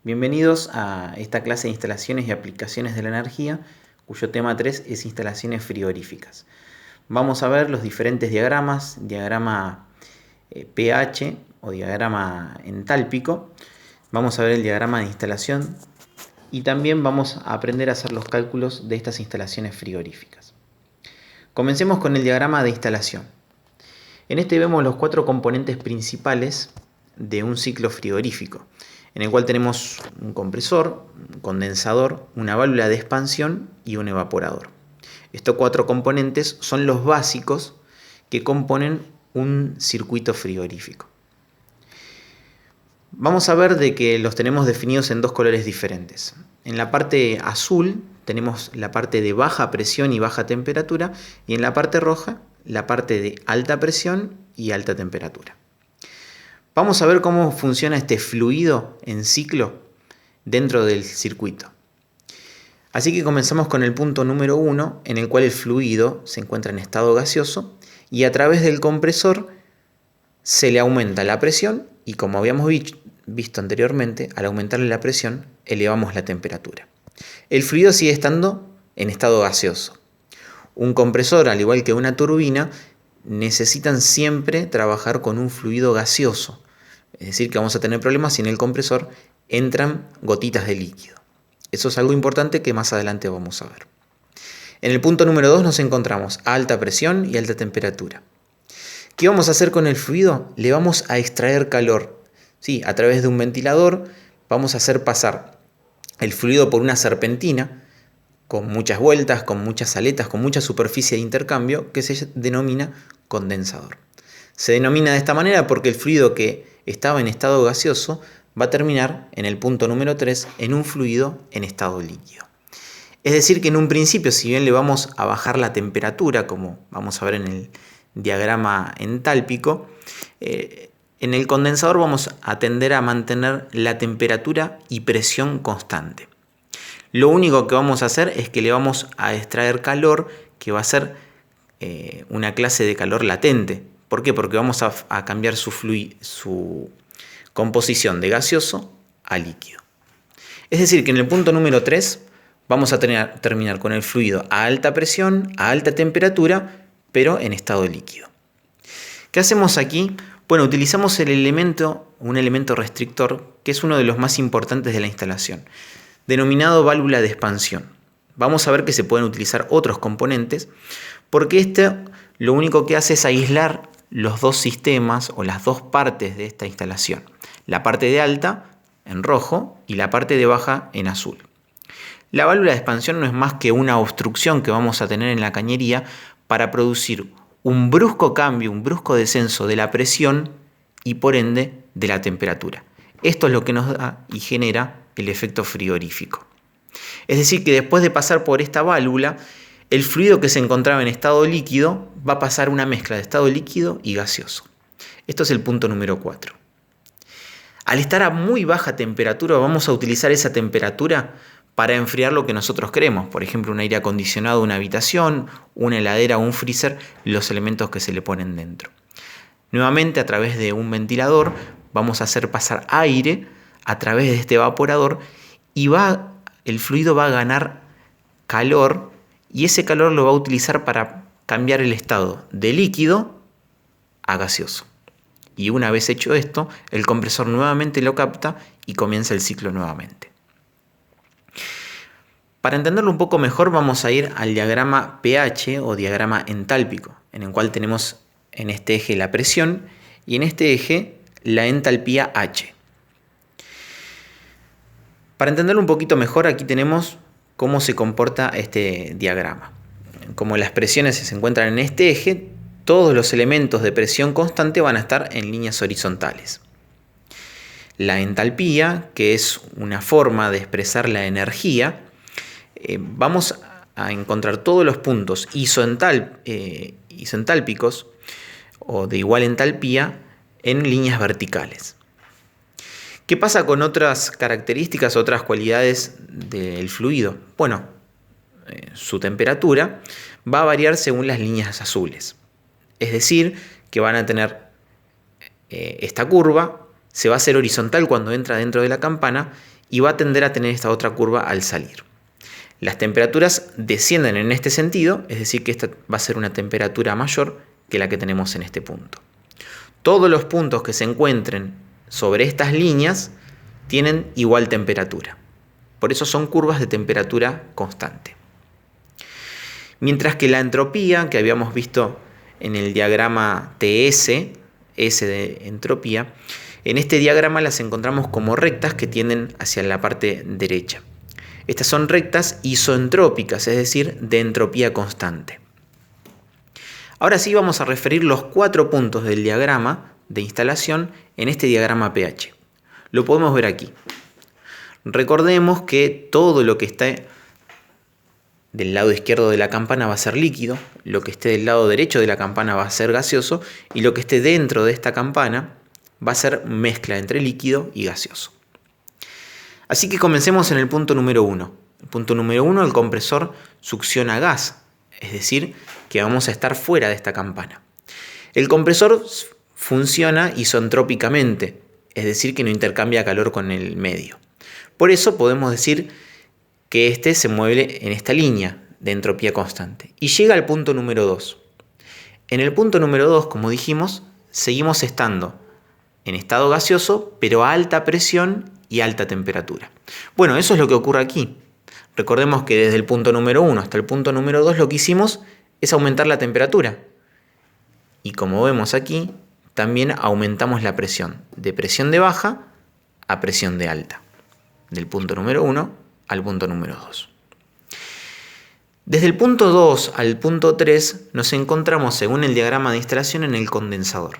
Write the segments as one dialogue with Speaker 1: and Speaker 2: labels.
Speaker 1: Bienvenidos a esta clase de instalaciones y aplicaciones de la energía, cuyo tema 3 es instalaciones frigoríficas. Vamos a ver los diferentes diagramas, diagrama pH o diagrama entálpico. Vamos a ver el diagrama de instalación y también vamos a aprender a hacer los cálculos de estas instalaciones frigoríficas. Comencemos con el diagrama de instalación. En este vemos los 4 componentes principales de un ciclo frigorífico, en el cual tenemos un compresor, un condensador, una válvula de expansión y un evaporador. Estos 4 componentes son los básicos que componen un circuito frigorífico. Vamos a ver de que los tenemos definidos en 2 colores diferentes. En la parte azul tenemos la parte de baja presión y baja temperatura, y en la parte roja la parte de alta presión y alta temperatura. Vamos a ver cómo funciona este fluido en ciclo dentro del circuito. Así que comenzamos con el punto número 1, en el cual el fluido se encuentra en estado gaseoso y a través del compresor se le aumenta la presión y, como habíamos visto anteriormente, al aumentarle la presión elevamos la temperatura. El fluido sigue estando en estado gaseoso. Un compresor, al igual que una turbina, necesitan siempre trabajar con un fluido gaseoso. Es decir, que vamos a tener problemas si en el compresor entran gotitas de líquido. Eso es algo importante que más adelante vamos a ver. En el punto número 2 nos encontramos a alta presión y alta temperatura. ¿Qué vamos a hacer con el fluido? Le vamos a extraer calor. Sí, a través de un ventilador vamos a hacer pasar el fluido por una serpentina con muchas vueltas, con muchas aletas, con mucha superficie de intercambio, que se denomina condensador. Se denomina de esta manera porque el fluido que estaba en estado gaseoso va a terminar en el punto número 3 en un fluido en estado líquido. Es decir, que en un principio, si bien le vamos a bajar la temperatura, como vamos a ver en el diagrama entálpico, en el condensador vamos a tender a mantener la temperatura y presión constante. Lo único que vamos a hacer es que le vamos a extraer calor, que va a ser una clase de calor latente. ¿Por qué? Porque vamos a cambiar su composición de gaseoso a líquido. Es decir, que en el punto número 3 vamos a terminar con el fluido a alta presión, a alta temperatura, pero en estado líquido. ¿Qué hacemos aquí? Bueno, utilizamos un elemento restrictor, que es uno de los más importantes de la instalación, denominado válvula de expansión. Vamos a ver que se pueden utilizar otros componentes, porque este lo único que hace es aislar los 2 sistemas o las 2 partes de esta instalación. La parte de alta en rojo y la parte de baja en azul. La válvula de expansión no es más que una obstrucción que vamos a tener en la cañería para producir un brusco cambio, un brusco descenso de la presión y por ende de la temperatura. Esto es lo que nos da y genera el efecto frigorífico. Es decir, que después de pasar por esta válvula, el fluido que se encontraba en estado líquido va a pasar a una mezcla de estado líquido y gaseoso. Esto es el punto número 4. Al estar a muy baja temperatura, vamos a utilizar esa temperatura para enfriar lo que nosotros queremos. Por ejemplo, un aire acondicionado, una habitación, una heladera o un freezer, los elementos que se le ponen dentro. Nuevamente, a través de un ventilador, vamos a hacer pasar aire a través de este evaporador y el fluido va a ganar calor, y ese calor lo va a utilizar para cambiar el estado de líquido a gaseoso. Y una vez hecho esto, el compresor nuevamente lo capta y comienza el ciclo nuevamente. Para entenderlo un poco mejor, vamos a ir al diagrama pH o diagrama entálpico, en el cual tenemos en este eje la presión y en este eje la entalpía H. Para entenderlo un poquito mejor, aquí tenemos cómo se comporta este diagrama. Como las presiones se encuentran en este eje, todos los elementos de presión constante van a estar en líneas horizontales. La entalpía, que es una forma de expresar la energía, vamos a encontrar todos los puntos isoentálpicos o de igual entalpía en líneas verticales. ¿Qué pasa con otras características, otras cualidades del fluido? Bueno, su temperatura va a variar según las líneas azules. Es decir, que van a tener esta curva, se va a hacer horizontal cuando entra dentro de la campana y va a tender a tener esta otra curva al salir. Las temperaturas descienden en este sentido, es decir que esta va a ser una temperatura mayor que la que tenemos en este punto. Todos los puntos que se encuentren sobre estas líneas tienen igual temperatura. Por eso son curvas de temperatura constante. Mientras que la entropía, que habíamos visto en el diagrama TS, S de entropía, en este diagrama las encontramos como rectas que tienden hacia la parte derecha. Estas son rectas isoentrópicas, es decir, de entropía constante. Ahora sí vamos a referir los 4 puntos del diagrama de instalación en este diagrama pH. Lo podemos ver aquí. Recordemos que todo lo que está del lado izquierdo de la campana va a ser líquido, lo que esté del lado derecho de la campana va a ser gaseoso y lo que esté dentro de esta campana va a ser mezcla entre líquido y gaseoso. Así que comencemos en el punto número 1. El punto número 1, el compresor succiona gas, es decir, que vamos a estar fuera de esta campana. El compresor funciona isentrópicamente, es decir, que no intercambia calor con el medio. Por eso podemos decir que este se mueve en esta línea de entropía constante. Y llega al punto número 2. En el punto número 2, como dijimos, seguimos estando en estado gaseoso, pero a alta presión y alta temperatura. Bueno, eso es lo que ocurre aquí. Recordemos que desde el punto número 1 hasta el punto número 2 lo que hicimos es aumentar la temperatura. Y como vemos aquí, también aumentamos la presión, de presión de baja a presión de alta. Del punto número 1 al punto número 2. Desde el punto 2 al punto 3 nos encontramos, según el diagrama de instalación, en el condensador.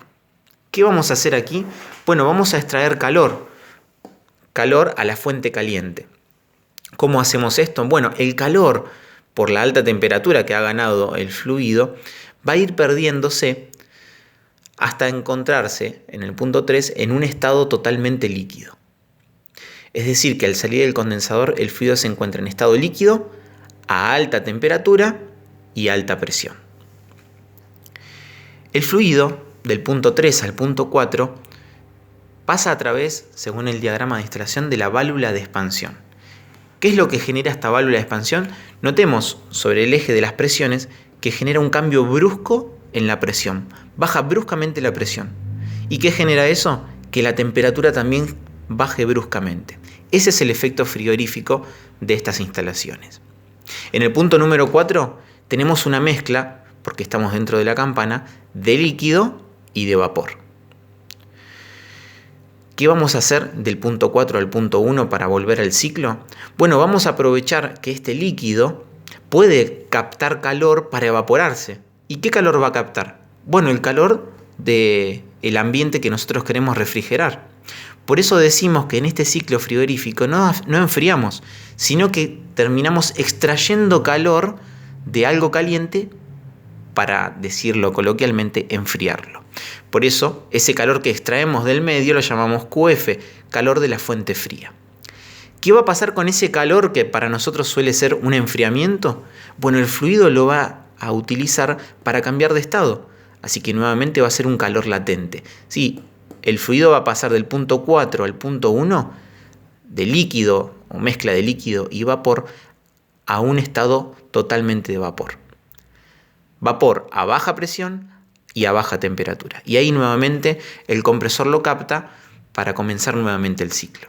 Speaker 1: ¿Qué vamos a hacer aquí? Bueno, vamos a extraer calor a la fuente caliente. ¿Cómo hacemos esto? Bueno, el calor, por la alta temperatura que ha ganado el fluido, va a ir perdiéndose hasta encontrarse en el punto 3 en un estado totalmente líquido. Es decir, que al salir del condensador el fluido se encuentra en estado líquido a alta temperatura y alta presión. El fluido del punto 3 al punto 4 pasa a través, según el diagrama de instalación, de la válvula de expansión. ¿Qué es lo que genera esta válvula de expansión? Notemos sobre el eje de las presiones que genera un cambio brusco en la presión. Baja bruscamente la presión. ¿Y qué genera eso? Que la temperatura también baje bruscamente. Ese es el efecto frigorífico de estas instalaciones. En el punto número 4 tenemos una mezcla, porque estamos dentro de la campana, de líquido y de vapor. ¿Qué vamos a hacer del punto 4 al punto 1 para volver al ciclo? Bueno, vamos a aprovechar que este líquido puede captar calor para evaporarse. ¿Y qué calor va a captar? Bueno, el calor del ambiente que nosotros queremos refrigerar. Por eso decimos que en este ciclo frigorífico no enfriamos, sino que terminamos extrayendo calor de algo caliente para, decirlo coloquialmente, enfriarlo. Por eso, ese calor que extraemos del medio lo llamamos QF, calor de la fuente fría. ¿Qué va a pasar con ese calor que para nosotros suele ser un enfriamiento? Bueno, el fluido lo va a utilizar para cambiar de estado, así que nuevamente va a ser un calor latente. Sí, el fluido va a pasar del punto 4 al punto 1 de líquido o mezcla de líquido y vapor a un estado totalmente de vapor. Vapor a baja presión y a baja temperatura. Y ahí nuevamente el compresor lo capta para comenzar nuevamente el ciclo.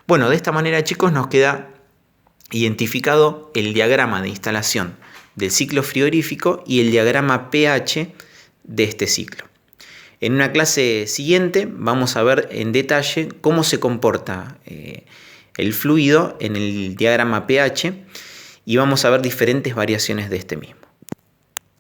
Speaker 1: Bueno, de esta manera, chicos, nos queda identificado el diagrama de instalación del ciclo frigorífico y el diagrama pH de este ciclo. En una clase siguiente vamos a ver en detalle cómo se comporta el fluido en el diagrama pH y vamos a ver diferentes variaciones de este mismo.